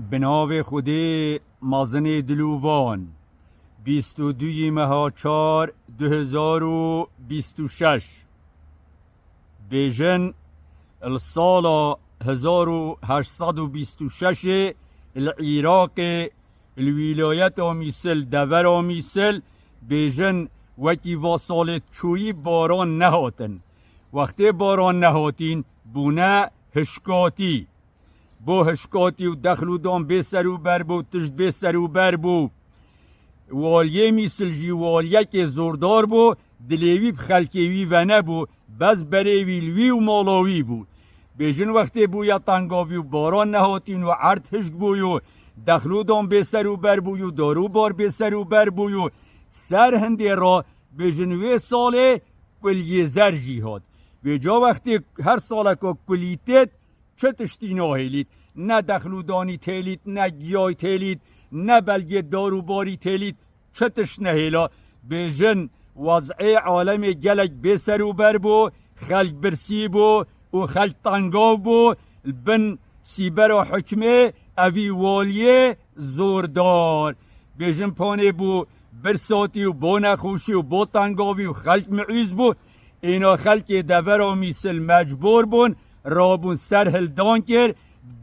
بناو خودی مازن دلووان 22 مهاچار 2026 بیژن السال 1826 العراق الولايات آمیسل دور آمیسل بیژن وکی واسالت چویی باران نهاتن وقتی باران نهاتین بونه هشکاتی بو هشکاتی و دخلو دام بی سرو بر بو تشت بی سرو بر بو والیه میسل جی والیه که زوردار بو دلیوی بخلکیوی و نبو بس بریوی لوی و مالاوی بو بیجن وقتی بو یا تنگاوی و باران نهاتین و عرد هشک بویو دخلو دام بی سرو بر بویو دارو بار بی سرو بر بویو سر هنده را بیجن وی ساله کلیه زر جیهاد بیجا وقتی هر ساله که کلیتت چه تشتی ناهیلید نه دخلودانی تیلید نه گیای تیلید نه بلگه داروباری تیلید چه تش نهیلا بیجن وضع عالم گلک بسرو بر بو خلق برسی بو و خلق تنگاو بو بن سیبر و حکمه اوی والیه زوردار بیجن پانه بو برساتی و بو نخوشی و بو تنگاوی و خلق معیز بو اینا خلق دور و میسل مجبور بون رابون سر هلدان کر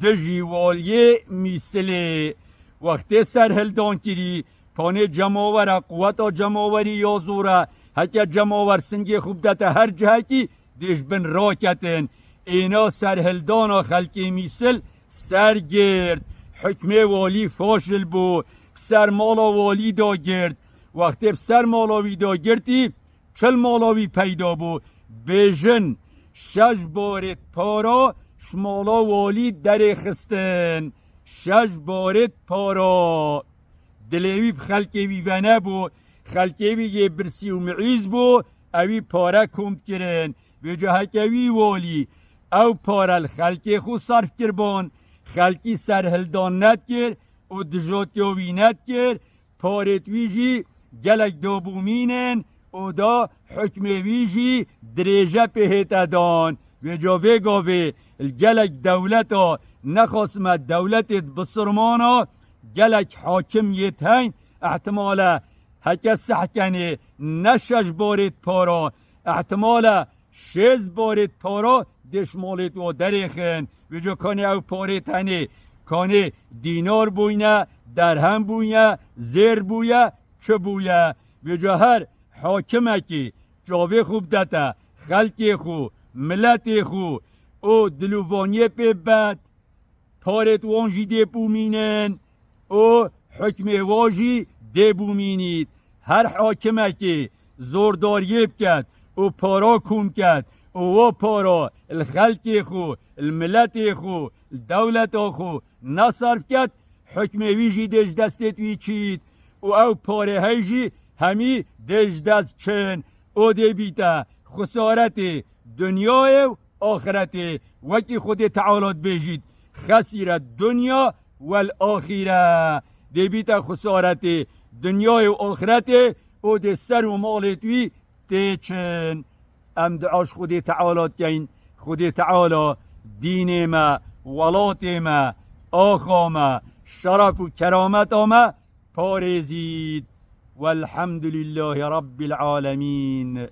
دجی والیه میسله وقتی سر هلدان کری پانه جماوره قوتا جماوری یا زوره هکه جماور سنگی خوب داته هر جهه کی دیش بن راکتن اینا سر هلدان و خلقی میسل سر گرد حکمه والی فاشل بو سر مالا والی دا گرد وقتی سر مالاوی دا گردی چل مالاوی پیدا بو بیژن شش بارت پارا شمالا والی در خستن شش بارت پارا دلیوی خلقی وی ونه بو خلقی وی یه برسی و معیز بو اوی پارا کمد کرن به جهکوی والی او پارا الخلقی خو صرف کربان خلقی سرهلدان ند کر و دجاتیوی ند کر پارت ویجی گلک دوبومینن او دا حکم ویجی دریجه پیهت دان و جاوه گاوه گلک دولتا نخاسمت دولتت بسرمانا گلک حاکم یتهین احتمالا هکه سحکنه نشش بارت پارا احتمالا 6 بارت پارا دشمالت و دریخن و جا کانه او پارت هنه کانه دینار بوینه درهم بوینه زیر بویه چه بویه و جا هر حاکمه که جاوه خوب داته خلق خو ملت خو او دلووانی پی بد پارت وانجی دی بومینن او حکم واجی دی بومینید هر حاکمه که زورداریب کرد او پارا کن کرد او پارا الخلق خو الملت خو دولت خو نصرف کرد حکم ویجی دیج دستت وی چید او پاره هیجی همی دیج دست چن او دی بیتا خسارت دنیای و آخرت وکی خود تعالات بیجید خسیر دنیا والآخره دی بیتا خسارت دنیای و آخرت او دی سر و مالتوی دی چن ام دعاش خود تعالات کن خود تعالی دین ما ولات ما آخا ما شرف و کرامت ما پارزید والحمد لله رب العالمين